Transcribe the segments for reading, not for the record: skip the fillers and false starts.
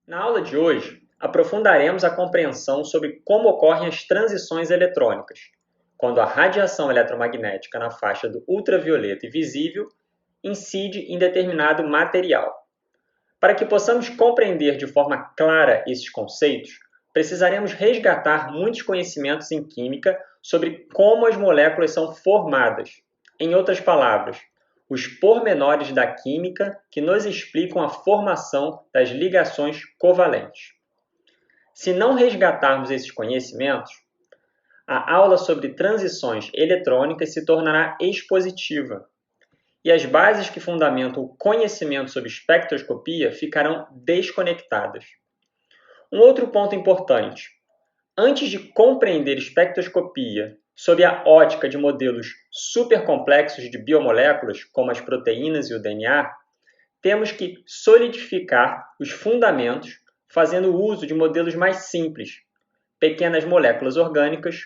Na aula de hoje, aprofundaremos a compreensão sobre como ocorrem as transições eletrônicas, quando a radiação eletromagnética na faixa do ultravioleta e visível incide em determinado material. Para que possamos compreender de forma clara esses conceitos, precisaremos resgatar muitos conhecimentos em química sobre como as moléculas são formadas. Em outras palavras, os pormenores da química que nos explicam a formação das ligações covalentes. Se não resgatarmos esses conhecimentos, a aula sobre transições eletrônicas se tornará expositiva e as bases que fundamentam o conhecimento sobre espectroscopia ficarão desconectadas. Um outro ponto importante: antes de compreender espectroscopia sob a ótica de modelos supercomplexos de biomoléculas, como as proteínas e o DNA, temos que solidificar os fundamentos fazendo uso de modelos mais simples. Pequenas moléculas orgânicas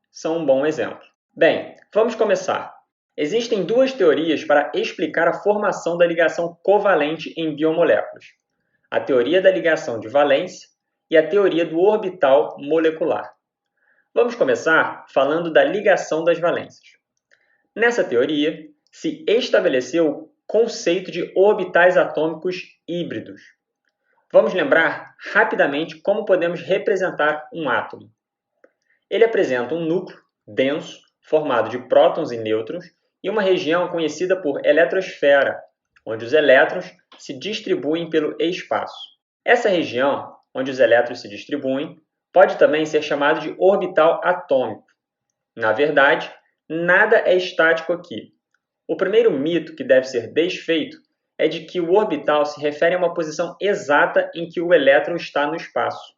são um bom exemplo. Bem, vamos começar. Existem duas teorias para explicar a formação da ligação covalente em biomoléculas: a teoria da ligação de valência e a teoria do orbital molecular. Vamos começar falando da ligação das valências. Nessa teoria, se estabeleceu o conceito de orbitais atômicos híbridos. Vamos lembrar rapidamente como podemos representar um átomo. Ele apresenta um núcleo denso, formado de prótons e nêutrons, e uma região conhecida por eletrosfera, onde os elétrons se distribuem pelo espaço. Essa região, onde os elétrons se distribuem, pode também ser chamada de orbital atômico. Na verdade, nada é estático aqui. O primeiro mito que deve ser desfeito é de que o orbital se refere a uma posição exata em que o elétron está no espaço.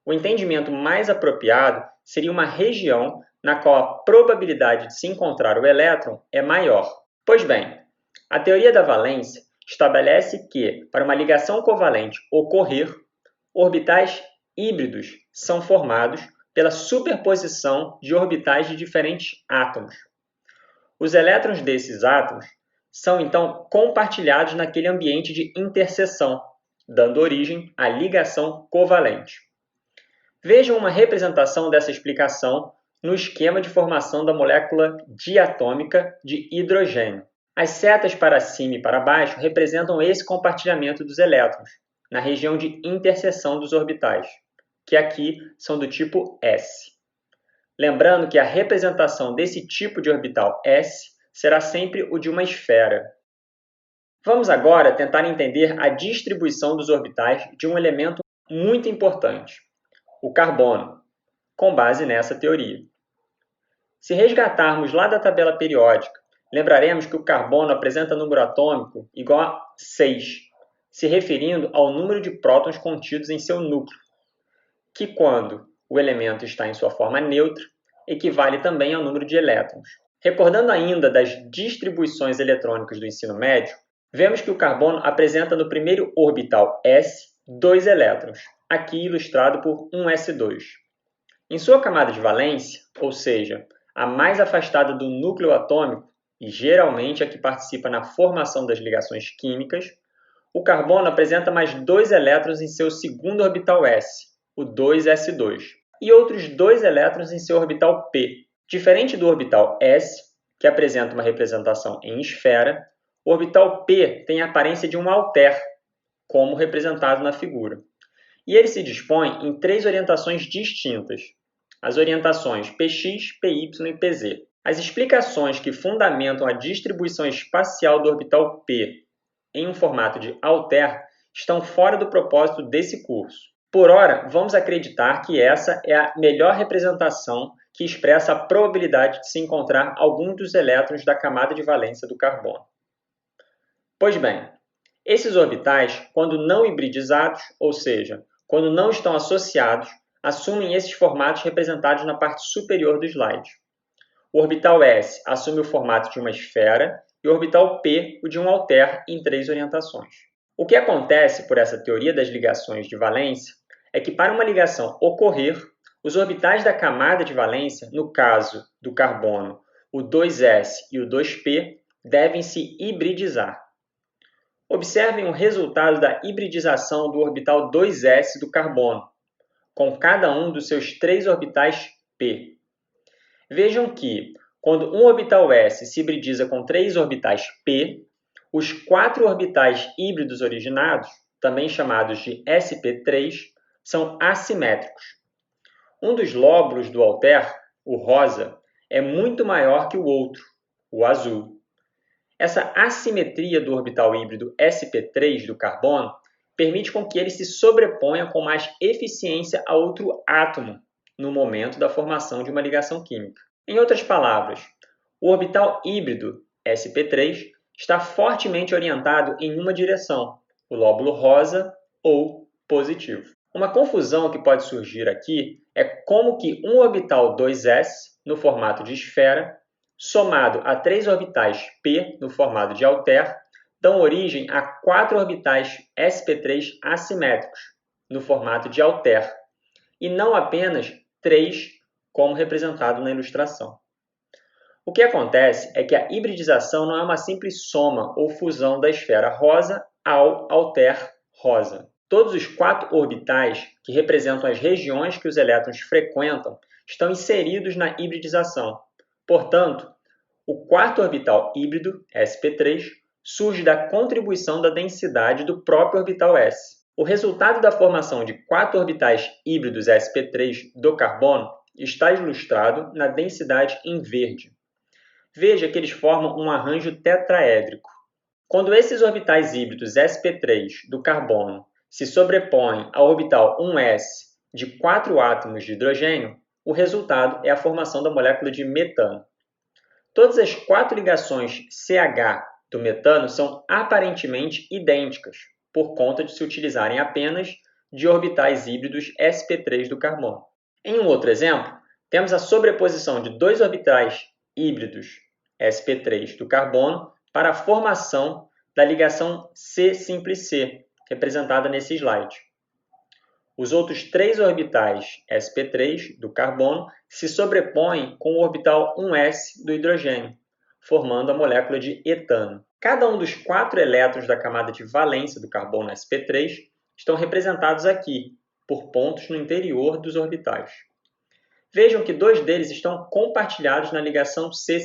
O entendimento mais apropriado seria uma região na qual a probabilidade de se encontrar o elétron é maior. Pois bem, a teoria da valência estabelece que, para uma ligação covalente ocorrer, orbitais híbridos são formados pela superposição de orbitais de diferentes átomos. Os elétrons desses átomos são então compartilhados naquele ambiente de interseção, dando origem à ligação covalente. Vejam uma representação dessa explicação no esquema de formação da molécula diatômica de hidrogênio. As setas para cima e para baixo representam esse compartilhamento dos elétrons, na região de interseção dos orbitais, que aqui são do tipo S. Lembrando que a representação desse tipo de orbital S será sempre o de uma esfera. Vamos agora tentar entender a distribuição dos orbitais de um elemento muito importante, o carbono, com base nessa teoria. Se resgatarmos lá da tabela periódica, lembraremos que o carbono apresenta número atômico igual a 6, se referindo ao número de prótons contidos em seu núcleo, que quando o elemento está em sua forma neutra, equivale também ao número de elétrons. Recordando ainda das distribuições eletrônicas do ensino médio, vemos que o carbono apresenta no primeiro orbital S 2 elétrons, aqui ilustrado por um S2. Em sua camada de valência, ou seja, a mais afastada do núcleo atômico, e geralmente a que participa na formação das ligações químicas, o carbono apresenta mais 2 elétrons em seu segundo orbital S, o 2s2, e outros 2 elétrons em seu orbital p. Diferente do orbital S, que apresenta uma representação em esfera, o orbital p tem a aparência de um alter, como representado na figura. E ele se dispõe em 3 orientações distintas: as orientações px, py e pz. As explicações que fundamentam a distribuição espacial do orbital p em um formato de alter estão fora do propósito desse curso. Por ora, vamos acreditar que essa é a melhor representação que expressa a probabilidade de se encontrar algum dos elétrons da camada de valência do carbono. Pois bem, esses orbitais, quando não hibridizados, ou seja, quando não estão associados, assumem esses formatos representados na parte superior do slide. O orbital S assume o formato de uma esfera e o orbital P o de um alter em 3 orientações. O que acontece por essa teoria das ligações de valência é que, para uma ligação ocorrer, os orbitais da camada de valência, no caso do carbono, o 2s e o 2p, devem se hibridizar. Observem o resultado da hibridização do orbital 2s do carbono, com cada um dos seus 3 orbitais p. Vejam que, quando um orbital s se hibridiza com 3 orbitais p, os 4 orbitais híbridos originados, também chamados de sp3, são assimétricos. Um dos lóbulos do alter, o rosa, é muito maior que o outro, o azul. Essa assimetria do orbital híbrido sp3 do carbono permite com que ele se sobreponha com mais eficiência a outro átomo no momento da formação de uma ligação química. Em outras palavras, o orbital híbrido sp3 está fortemente orientado em uma direção, o lóbulo rosa ou positivo. Uma confusão que pode surgir aqui é como que um orbital 2s, no formato de esfera, somado a 3 orbitais p, no formato de alter, dão origem a 4 orbitais sp3 assimétricos, no formato de alter, e não apenas 3, como representado na ilustração. O que acontece é que a hibridização não é uma simples soma ou fusão da esfera rosa ao alter rosa. Todos os 4 orbitais, que representam as regiões que os elétrons frequentam, estão inseridos na hibridização. Portanto, o 4º orbital híbrido, sp3, surge da contribuição da densidade do próprio orbital s. O resultado da formação de 4 orbitais híbridos sp3 do carbono está ilustrado na densidade em verde. Veja que eles formam um arranjo tetraédrico. Quando esses orbitais híbridos sp3 do carbono se sobrepõem ao orbital 1s de 4 átomos de hidrogênio, o resultado é a formação da molécula de metano. Todas as 4 ligações CH do metano são aparentemente idênticas, por conta de se utilizarem apenas de orbitais híbridos sp3 do carbono. Em um outro exemplo, temos a sobreposição de 2 orbitais híbridos sp3 do carbono para a formação da ligação C', representada nesse slide. Os outros 3 orbitais sp3 do carbono se sobrepõem com o orbital 1s do hidrogênio, formando a molécula de etano. Cada um dos 4 elétrons da camada de valência do carbono sp3 estão representados aqui, por pontos no interior dos orbitais. Vejam que 2 deles estão compartilhados na ligação C',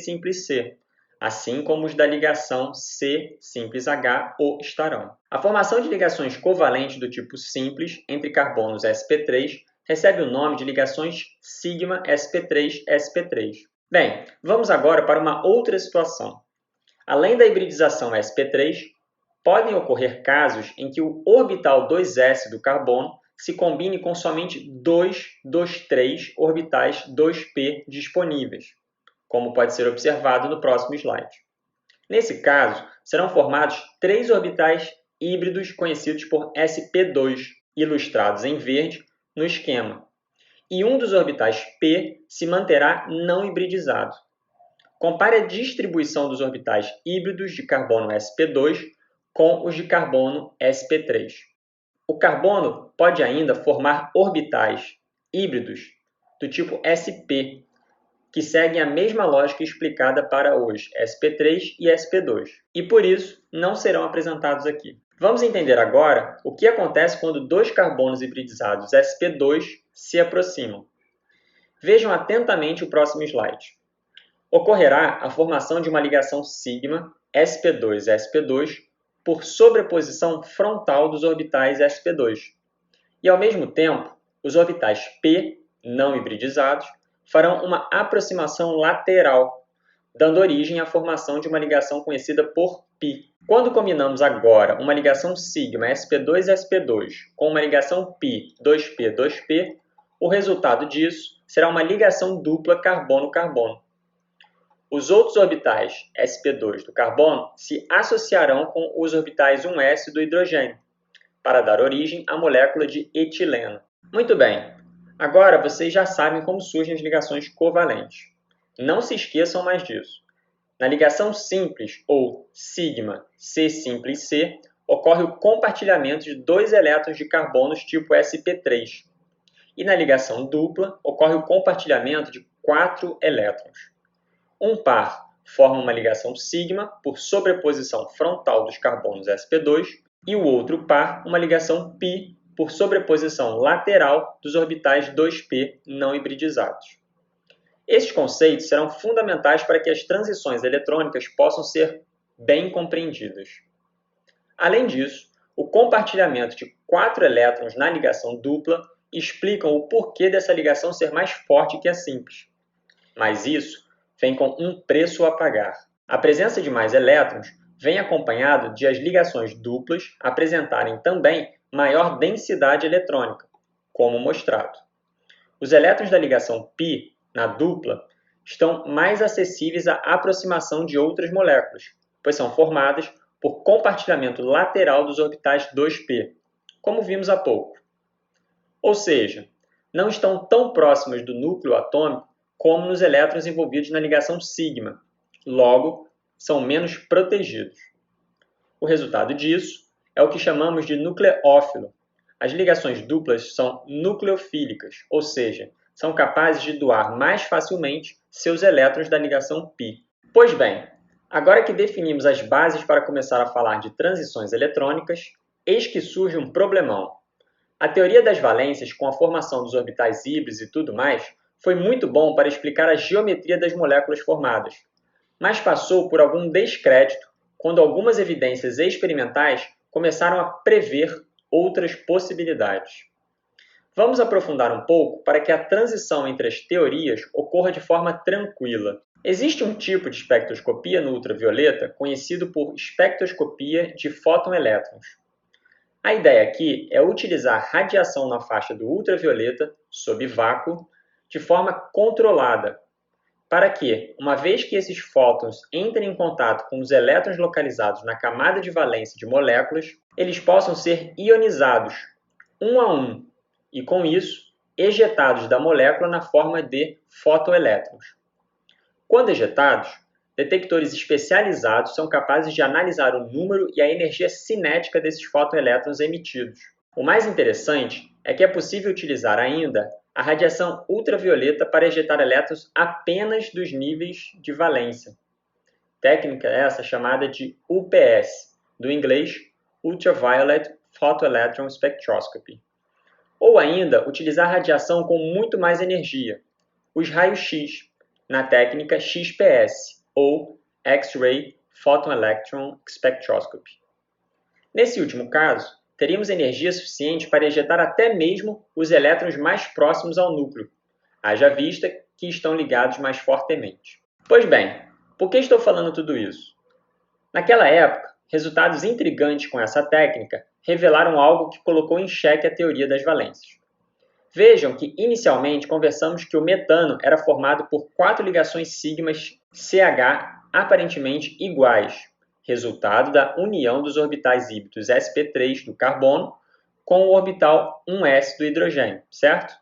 assim como os da ligação C''H o estarão. A formação de ligações covalentes do tipo simples entre carbonos sp3 recebe o nome de ligações sigma sp3-sp3. Bem, vamos agora para uma outra situação. Além da hibridização sp3, podem ocorrer casos em que o orbital 2s do carbono se combine com somente 2 dos 3 orbitais 2p disponíveis, como pode ser observado no próximo slide. Nesse caso, serão formados 3 orbitais híbridos conhecidos por sp2, ilustrados em verde no esquema, e um dos orbitais p se manterá não hibridizado. Compare a distribuição dos orbitais híbridos de carbono sp2 com os de carbono sp3. O carbono pode ainda formar orbitais híbridos do tipo sp, que seguem a mesma lógica explicada para os sp3 e sp2, e por isso não serão apresentados aqui. Vamos entender agora o que acontece quando 2 carbonos hibridizados sp2 se aproximam. Vejam atentamente o próximo slide. Ocorrerá a formação de uma ligação sigma sp2-sp2 por sobreposição frontal dos orbitais sp2. E, ao mesmo tempo, os orbitais p, não hibridizados, farão uma aproximação lateral, dando origem à formação de uma ligação conhecida por π. Quando combinamos agora uma ligação sigma sp2-sp2 com uma ligação π 2p-2p, o resultado disso será uma ligação dupla carbono-carbono. Os outros orbitais sp2 do carbono se associarão com os orbitais 1s do hidrogênio, para dar origem à molécula de etileno. Muito bem, agora vocês já sabem como surgem as ligações covalentes. Não se esqueçam mais disso. Na ligação simples, ou sigma C'-C, ocorre o compartilhamento de 2 elétrons de carbonos tipo sp3. E na ligação dupla, ocorre o compartilhamento de 4 elétrons. Um par forma uma ligação sigma por sobreposição frontal dos carbonos sp2 e o outro par uma ligação π por sobreposição lateral dos orbitais 2p não hibridizados. Esses conceitos serão fundamentais para que as transições eletrônicas possam ser bem compreendidas. Além disso, o compartilhamento de 4 elétrons na ligação dupla explicam o porquê dessa ligação ser mais forte que a simples. Mas isso vem com um preço a pagar. A presença de mais elétrons vem acompanhado de as ligações duplas apresentarem também maior densidade eletrônica, como mostrado. Os elétrons da ligação π na dupla estão mais acessíveis à aproximação de outras moléculas, pois são formadas por compartilhamento lateral dos orbitais 2p, como vimos há pouco. Ou seja, não estão tão próximas do núcleo atômico como nos elétrons envolvidos na ligação sigma, logo, são menos protegidos. O resultado disso é o que chamamos de nucleófilo. As ligações duplas são nucleofílicas, ou seja, são capazes de doar mais facilmente seus elétrons da ligação π. Pois bem, agora que definimos as bases para começar a falar de transições eletrônicas, eis que surge um problemão. A teoria das valências, com a formação dos orbitais híbridos e tudo mais, foi muito bom para explicar a geometria das moléculas formadas, mas passou por algum descrédito quando algumas evidências experimentais começaram a prever outras possibilidades. Vamos aprofundar um pouco para que a transição entre as teorias ocorra de forma tranquila. Existe um tipo de espectroscopia no ultravioleta conhecido por espectroscopia de fóton-elétrons. A ideia aqui é utilizar radiação na faixa do ultravioleta, sob vácuo, de forma controlada, para que, uma vez que esses fótons entrem em contato com os elétrons localizados na camada de valência de moléculas, eles possam ser ionizados, um a um, e com isso, ejetados da molécula na forma de fotoelétrons. Quando ejetados, detectores especializados são capazes de analisar o número e a energia cinética desses fotoelétrons emitidos. O mais interessante é que é possível utilizar ainda a radiação ultravioleta para ejetar elétrons apenas dos níveis de valência. Técnica essa chamada de UPS, do inglês Ultraviolet Photoelectron Spectroscopy. Ou ainda, utilizar radiação com muito mais energia, os raios-x, na técnica XPS, ou X-ray Photon Electron Spectroscopy. Nesse último caso, teríamos energia suficiente para ejetar até mesmo os elétrons mais próximos ao núcleo, haja vista que estão ligados mais fortemente. Pois bem, por que estou falando tudo isso? Naquela época, resultados intrigantes com essa técnica revelaram algo que colocou em xeque a teoria das valências. Vejam que, inicialmente, conversamos que o metano era formado por 4 ligações sigmas CH aparentemente iguais, resultado da união dos orbitais híbridos sp3 do carbono com o orbital 1s do hidrogênio, certo?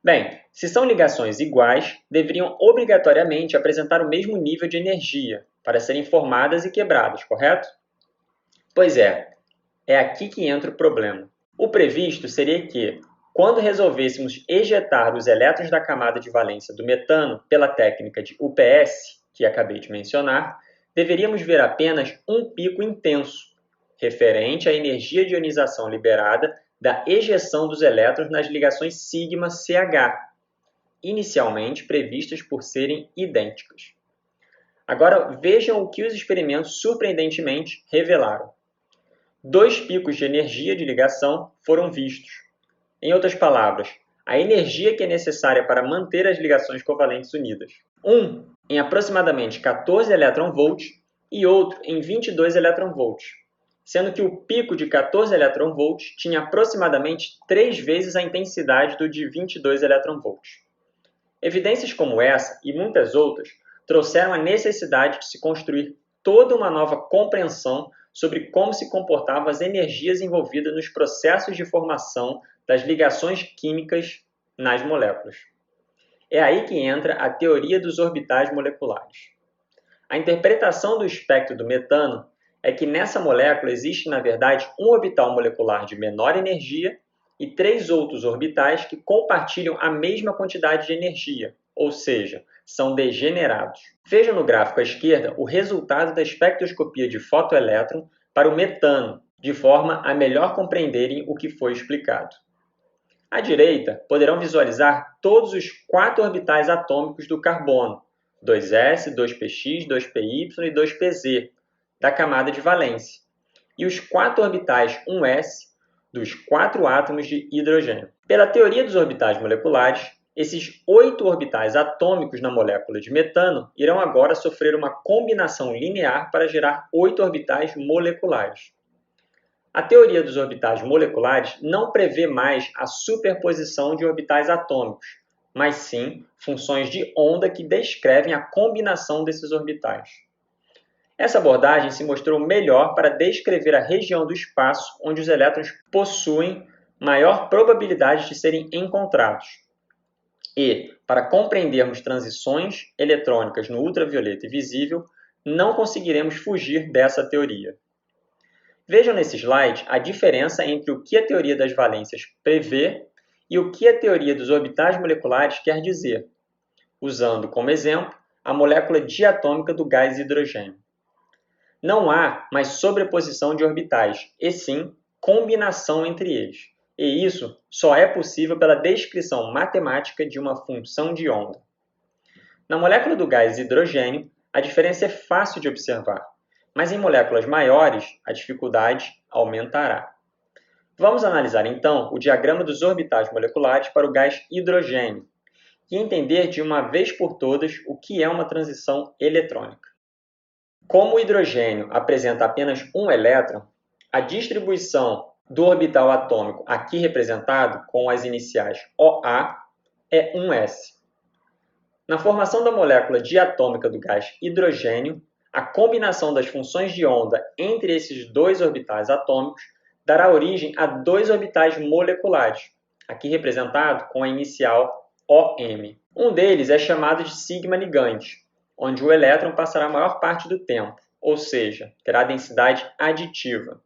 Bem, se são ligações iguais, deveriam obrigatoriamente apresentar o mesmo nível de energia para serem formadas e quebradas, correto? Pois é aqui que entra o problema. O previsto seria que, quando resolvêssemos ejetar os elétrons da camada de valência do metano pela técnica de UPS, que acabei de mencionar, deveríamos ver apenas um pico intenso, referente à energia de ionização liberada da ejeção dos elétrons nas ligações sigma-CH, inicialmente previstas por serem idênticas. Agora vejam o que os experimentos surpreendentemente revelaram. 2 picos de energia de ligação foram vistos. Em outras palavras, a energia que é necessária para manter as ligações covalentes unidas. Um em aproximadamente 14 elétron-volts e outro em 22 elétron-volts, sendo que o pico de 14 elétron-volts tinha aproximadamente 3 vezes a intensidade do de 22 elétron-volts. Evidências como essa e muitas outras trouxeram a necessidade de se construir toda uma nova compreensão sobre como se comportavam as energias envolvidas nos processos de formação das ligações químicas nas moléculas. É aí que entra a teoria dos orbitais moleculares. A interpretação do espectro do metano é que nessa molécula existe, na verdade, um orbital molecular de menor energia e 3 outros orbitais que compartilham a mesma quantidade de energia, ou seja, são degenerados. Veja no gráfico à esquerda o resultado da espectroscopia de fotoelétron para o metano, de forma a melhor compreenderem o que foi explicado. À direita, poderão visualizar todos os 4 orbitais atômicos do carbono, 2s, 2px, 2py e 2pz, da camada de valência, e os 4 orbitais 1s dos 4 átomos de hidrogênio. Pela teoria dos orbitais moleculares, esses 8 orbitais atômicos na molécula de metano irão agora sofrer uma combinação linear para gerar 8 orbitais moleculares. A teoria dos orbitais moleculares não prevê mais a superposição de orbitais atômicos, mas sim funções de onda que descrevem a combinação desses orbitais. Essa abordagem se mostrou melhor para descrever a região do espaço onde os elétrons possuem maior probabilidade de serem encontrados. E, para compreendermos transições eletrônicas no ultravioleta e visível, não conseguiremos fugir dessa teoria. Vejam nesse slide a diferença entre o que a teoria das valências prevê e o que a teoria dos orbitais moleculares quer dizer, usando como exemplo a molécula diatômica do gás hidrogênio. Não há mais sobreposição de orbitais, e sim combinação entre eles. E isso só é possível pela descrição matemática de uma função de onda. Na molécula do gás hidrogênio, a diferença é fácil de observar, mas em moléculas maiores, a dificuldade aumentará. Vamos analisar então o diagrama dos orbitais moleculares para o gás hidrogênio e entender de uma vez por todas o que é uma transição eletrônica. Como o hidrogênio apresenta apenas um elétron, a distribuição do orbital atômico aqui representado com as iniciais OA é 1s. Na formação da molécula diatômica do gás hidrogênio, a combinação das funções de onda entre esses dois orbitais atômicos dará origem a 2 orbitais moleculares, aqui representado com a inicial OM. Um deles é chamado de sigma ligante, onde o elétron passará a maior parte do tempo, ou seja, terá densidade aditiva.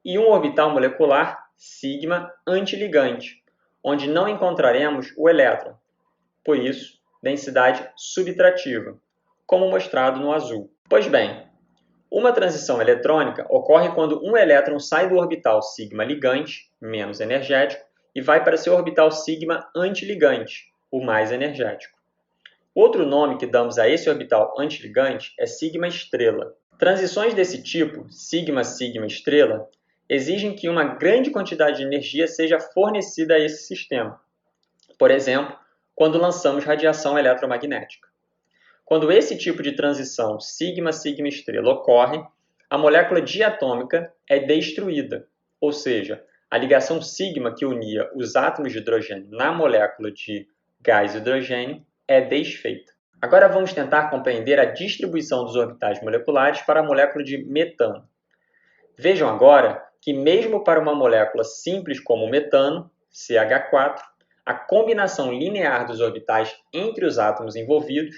E um orbital molecular, sigma antiligante, onde não encontraremos o elétron, por isso, densidade subtrativa, como mostrado no azul. Pois bem, uma transição eletrônica ocorre quando um elétron sai do orbital sigma ligante, menos energético, e vai para seu orbital sigma antiligante, o mais energético. Outro nome que damos a esse orbital antiligante é sigma estrela. Transições desse tipo, sigma-sigma estrela, exigem que uma grande quantidade de energia seja fornecida a esse sistema. Por exemplo, quando lançamos radiação eletromagnética. Quando esse tipo de transição sigma-sigma estrela ocorre, a molécula diatômica é destruída, ou seja, a ligação sigma que unia os átomos de hidrogênio na molécula de gás hidrogênio é desfeita. Agora vamos tentar compreender a distribuição dos orbitais moleculares para a molécula de metano. Vejam agora que mesmo para uma molécula simples como o metano, CH4, a combinação linear dos orbitais entre os átomos envolvidos,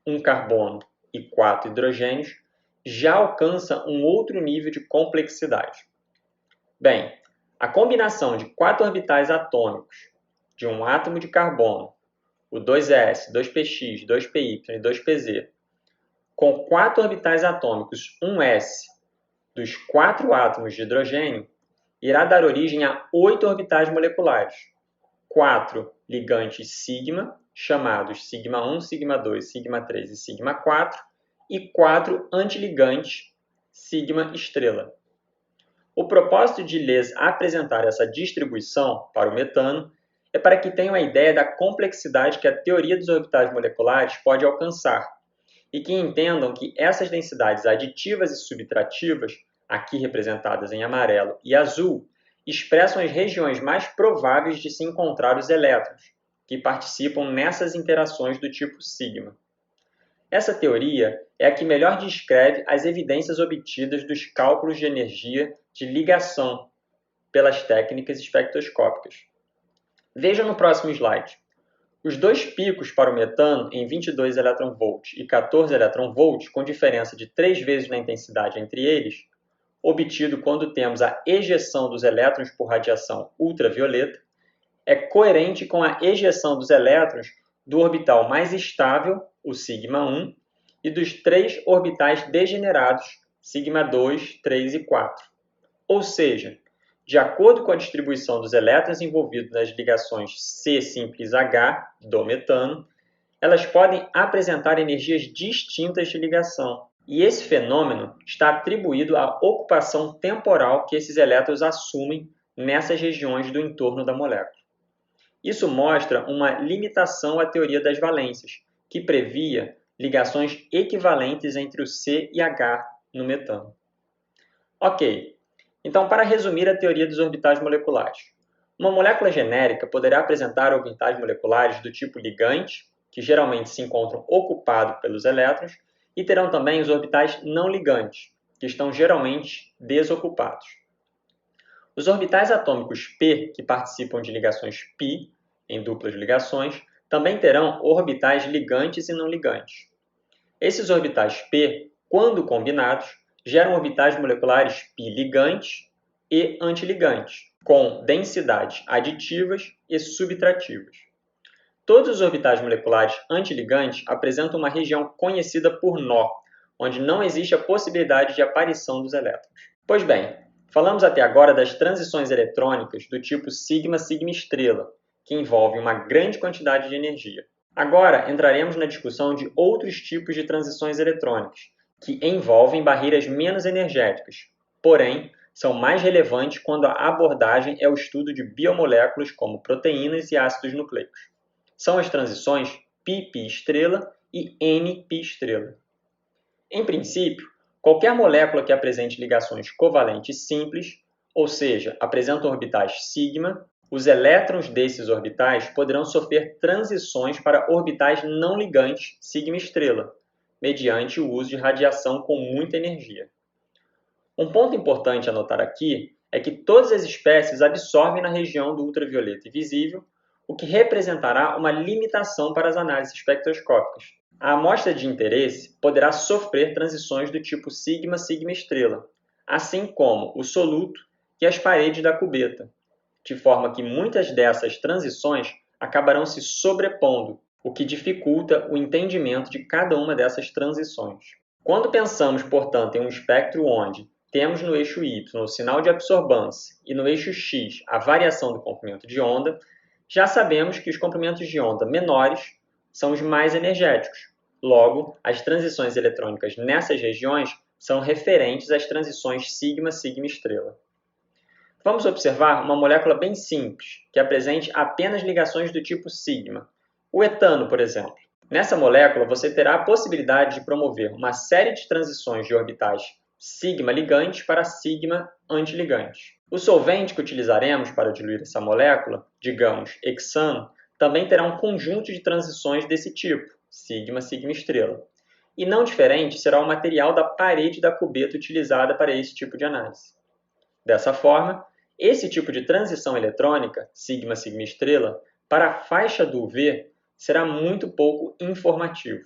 um carbono e 4 hidrogênios, já alcança um outro nível de complexidade. Bem, a combinação de 4 orbitais atômicos de um átomo de carbono, o 2s, 2px, 2py e 2pz, com 4 orbitais atômicos 1s dos 4 átomos de hidrogênio, irá dar origem a 8 orbitais moleculares, 4 ligantes sigma, chamados sigma 1, sigma 2, sigma 3 e sigma 4, e 4 antiligantes sigma estrela. O propósito de lhes apresentar essa distribuição para o metano é para que tenham a ideia da complexidade que a teoria dos orbitais moleculares pode alcançar e que entendam que essas densidades aditivas e subtrativas, aqui representadas em amarelo e azul, expressam as regiões mais prováveis de se encontrar os elétrons, que participam nessas interações do tipo sigma. Essa teoria é a que melhor descreve as evidências obtidas dos cálculos de energia de ligação pelas técnicas espectroscópicas. Veja no próximo slide. Os 2 picos para o metano em 22 eV e 14 eV, com diferença de 3 vezes na intensidade entre eles, obtido quando temos a ejeção dos elétrons por radiação ultravioleta, é coerente com a ejeção dos elétrons do orbital mais estável, o sigma-1, e dos 3 orbitais degenerados, sigma-2, 3 e 4. Ou seja, de acordo com a distribuição dos elétrons envolvidos nas ligações C simples H do metano, elas podem apresentar energias distintas de ligação. E esse fenômeno está atribuído à ocupação temporal que esses elétrons assumem nessas regiões do entorno da molécula. Isso mostra uma limitação à teoria das valências, que previa ligações equivalentes entre o C e H no metano. Ok, então para resumir a teoria dos orbitais moleculares. Uma molécula genérica poderá apresentar orbitais moleculares do tipo ligante, que geralmente se encontram ocupados pelos elétrons, e terão também os orbitais não ligantes, que estão geralmente desocupados. Os orbitais atômicos p, que participam de ligações π, em duplas ligações, também terão orbitais ligantes e não ligantes. Esses orbitais p, quando combinados, geram orbitais moleculares π ligantes e antiligantes, com densidades aditivas e subtrativas. Todos os orbitais moleculares antiligantes apresentam uma região conhecida por nó, onde não existe a possibilidade de aparição dos elétrons. Pois bem, falamos até agora das transições eletrônicas do tipo sigma-sigma-estrela, que envolvem uma grande quantidade de energia. Agora entraremos na discussão de outros tipos de transições eletrônicas, que envolvem barreiras menos energéticas, porém são mais relevantes quando a abordagem é o estudo de biomoléculas como proteínas e ácidos nucleicos. São as transições π-π-estrela e n-π-estrela. Em princípio, qualquer molécula que apresente ligações covalentes simples, ou seja, apresentam orbitais sigma, os elétrons desses orbitais poderão sofrer transições para orbitais não ligantes sigma-estrela, mediante o uso de radiação com muita energia. Um ponto importante a notar aqui é que todas as espécies absorvem na região do ultravioleta e visível, o que representará uma limitação para as análises espectroscópicas. A amostra de interesse poderá sofrer transições do tipo sigma-sigma-estrela, assim como o soluto e as paredes da cubeta, de forma que muitas dessas transições acabarão se sobrepondo, o que dificulta o entendimento de cada uma dessas transições. Quando pensamos, portanto, em um espectro onde temos no eixo Y o sinal de absorbância e no eixo X a variação do comprimento de onda, já sabemos que os comprimentos de onda menores são os mais energéticos. Logo, as transições eletrônicas nessas regiões são referentes às transições sigma-sigma-estrela. Vamos observar uma molécula bem simples, que apresente apenas ligações do tipo sigma. O etano, por exemplo. Nessa molécula, você terá a possibilidade de promover uma série de transições de orbitais sigma ligantes para sigma antiligantes. O solvente que utilizaremos para diluir essa molécula, digamos hexano, também terá um conjunto de transições desse tipo, sigma-sigma-estrela. E não diferente será o material da parede da cubeta utilizada para esse tipo de análise. Dessa forma, esse tipo de transição eletrônica, sigma-sigma-estrela, para a faixa do UV, será muito pouco informativo.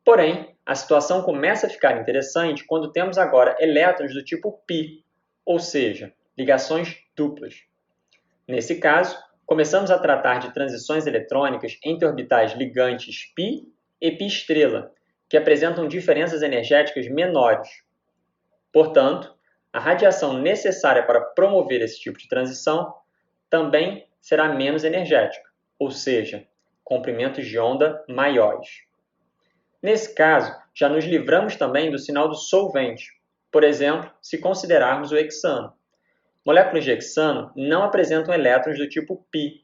Porém, a situação começa a ficar interessante quando temos agora elétrons do tipo π, ou seja, ligações duplas. Nesse caso, começamos a tratar de transições eletrônicas entre orbitais ligantes π e π-estrela, que apresentam diferenças energéticas menores. Portanto, a radiação necessária para promover esse tipo de transição também será menos energética, ou seja, comprimentos de onda maiores. Nesse caso, já nos livramos também do sinal do solvente, por exemplo, se considerarmos o hexano. Moléculas de hexano não apresentam elétrons do tipo π,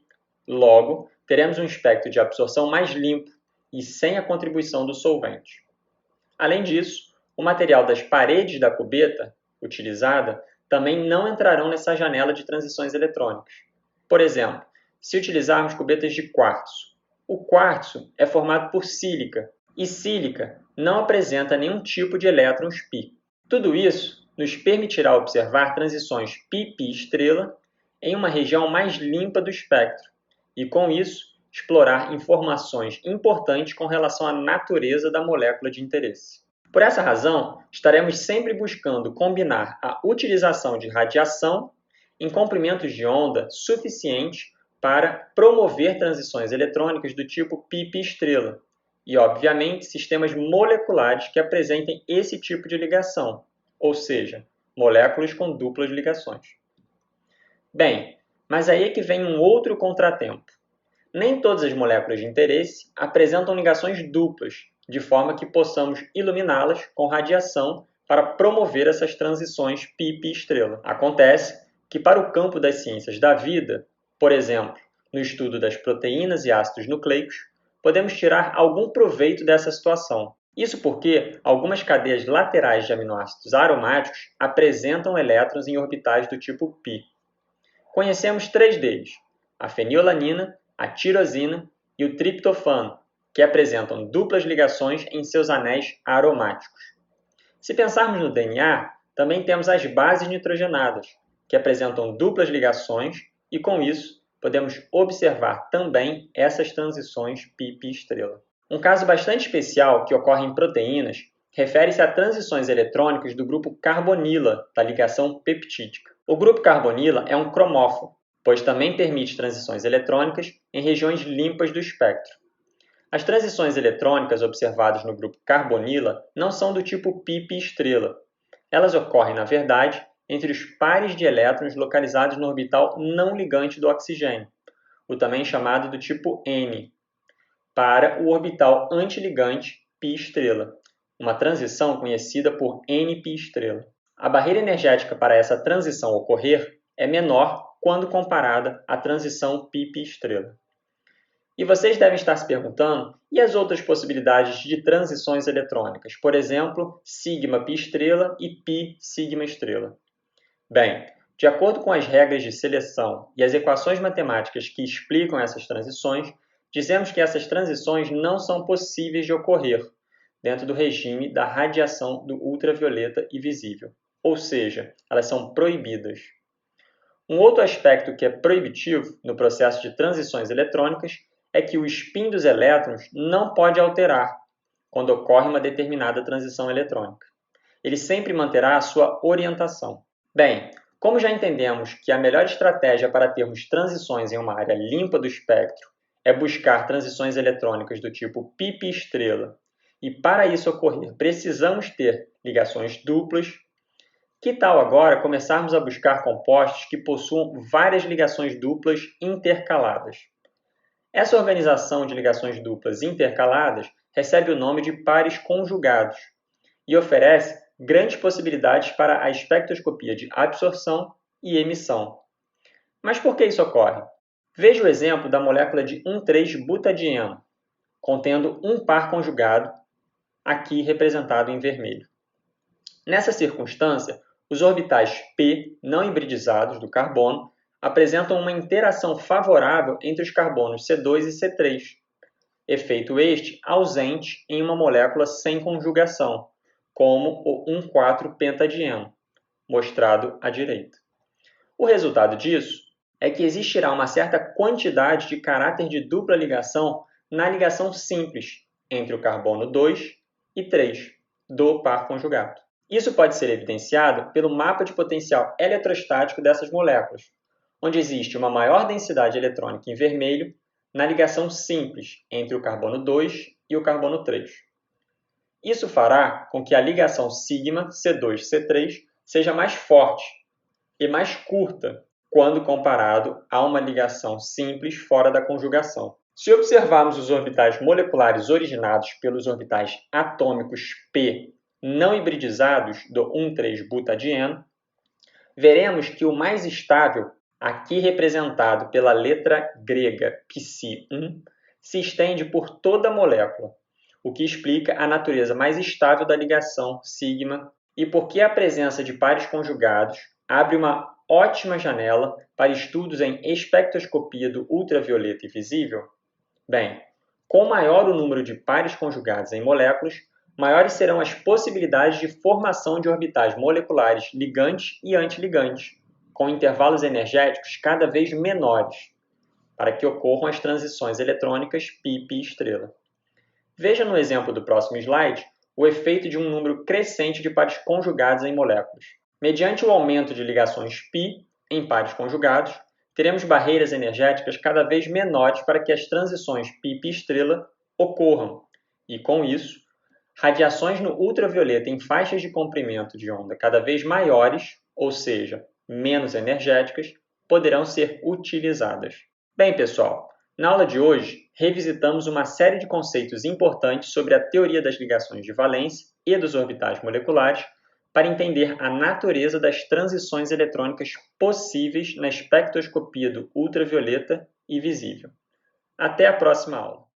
logo, teremos um espectro de absorção mais limpo e sem a contribuição do solvente. Além disso, o material das paredes da cubeta utilizada também não entrarão nessa janela de transições eletrônicas. Por exemplo, se utilizarmos cubetas de quartzo, o quartzo é formado por sílica, e sílica não apresenta nenhum tipo de elétrons π. Tudo isso nos permitirá observar transições π-π-estrela em uma região mais limpa do espectro e, com isso, explorar informações importantes com relação à natureza da molécula de interesse. Por essa razão, estaremos sempre buscando combinar a utilização de radiação em comprimentos de onda suficientes para promover transições eletrônicas do tipo π-π estrela e, obviamente, sistemas moleculares que apresentem esse tipo de ligação, ou seja, moléculas com duplas ligações. Bem, mas aí é que vem um outro contratempo. Nem todas as moléculas de interesse apresentam ligações duplas, de forma que possamos iluminá-las com radiação para promover essas transições π-π estrela. Acontece que para o campo das ciências da vida, por exemplo, no estudo das proteínas e ácidos nucleicos, podemos tirar algum proveito dessa situação. Isso porque algumas cadeias laterais de aminoácidos aromáticos apresentam elétrons em orbitais do tipo π. Conhecemos 3 deles, a fenilalanina, a tirosina e o triptofano, que apresentam duplas ligações em seus anéis aromáticos. Se pensarmos no DNA, também temos as bases nitrogenadas, que apresentam duplas ligações e, com isso, podemos observar também essas transições π-π estrela. Um caso bastante especial que ocorre em proteínas refere-se a transições eletrônicas do grupo carbonila, da ligação peptídica. O grupo carbonila é um cromóforo, pois também permite transições eletrônicas em regiões limpas do espectro. As transições eletrônicas observadas no grupo carbonila não são do tipo π-π estrela. Elas ocorrem, na verdade, entre os pares de elétrons localizados no orbital não ligante do oxigênio, o também chamado do tipo N, para o orbital antiligante π estrela, uma transição conhecida por Nπ estrela. A barreira energética para essa transição ocorrer é menor quando comparada à transição π-π estrela. E vocês devem estar se perguntando, e as outras possibilidades de transições eletrônicas? Por exemplo, sigma-π estrela e π-sigma estrela. Bem, de acordo com as regras de seleção e as equações matemáticas que explicam essas transições, dizemos que essas transições não são possíveis de ocorrer dentro do regime da radiação do ultravioleta e visível, ou seja, elas são proibidas. Um outro aspecto que é proibitivo no processo de transições eletrônicas é que o spin dos elétrons não pode alterar quando ocorre uma determinada transição eletrônica. Ele sempre manterá a sua orientação. Bem, como já entendemos que a melhor estratégia para termos transições em uma área limpa do espectro é buscar transições eletrônicas do tipo π-π estrela, e para isso ocorrer precisamos ter ligações duplas, que tal agora começarmos a buscar compostos que possuam várias ligações duplas intercaladas? Essa organização de ligações duplas intercaladas recebe o nome de pares conjugados e oferece grandes possibilidades para a espectroscopia de absorção e emissão. Mas por que isso ocorre? Veja o exemplo da molécula de 1,3-butadieno, contendo um par conjugado, aqui representado em vermelho. Nessa circunstância, os orbitais p não hibridizados do carbono apresentam uma interação favorável entre os carbonos C2 e C3, efeito este ausente em uma molécula sem conjugação, como o 1,4-pentadieno, mostrado à direita. O resultado disso é que existirá uma certa quantidade de caráter de dupla ligação na ligação simples entre o carbono 2 e 3 do par conjugado. Isso pode ser evidenciado pelo mapa de potencial eletrostático dessas moléculas, onde existe uma maior densidade eletrônica em vermelho na ligação simples entre o carbono 2 e o carbono 3. Isso fará com que a ligação sigma C2-C3 seja mais forte e mais curta quando comparado a uma ligação simples fora da conjugação. Se observarmos os orbitais moleculares originados pelos orbitais atômicos p não hibridizados do 1,3-butadieno, veremos que o mais estável, aqui representado pela letra grega psi1, se estende por toda a molécula, o que explica a natureza mais estável da ligação sigma e porque a presença de pares conjugados abre uma ótima janela para estudos em espectroscopia do ultravioleta e visível. Bem, com maior o número de pares conjugados em moléculas, maiores serão as possibilidades de formação de orbitais moleculares ligantes e antiligantes, com intervalos energéticos cada vez menores, para que ocorram as transições eletrônicas π-π estrela. Veja no exemplo do próximo slide o efeito de um número crescente de pares conjugados em moléculas. Mediante o aumento de ligações π em pares conjugados, teremos barreiras energéticas cada vez menores para que as transições π estrela ocorram, e com isso, radiações no ultravioleta em faixas de comprimento de onda cada vez maiores, ou seja, menos energéticas, poderão ser utilizadas. Bem, pessoal, na aula de hoje, revisitamos uma série de conceitos importantes sobre a teoria das ligações de valência e dos orbitais moleculares para entender a natureza das transições eletrônicas possíveis na espectroscopia do ultravioleta e visível. Até a próxima aula!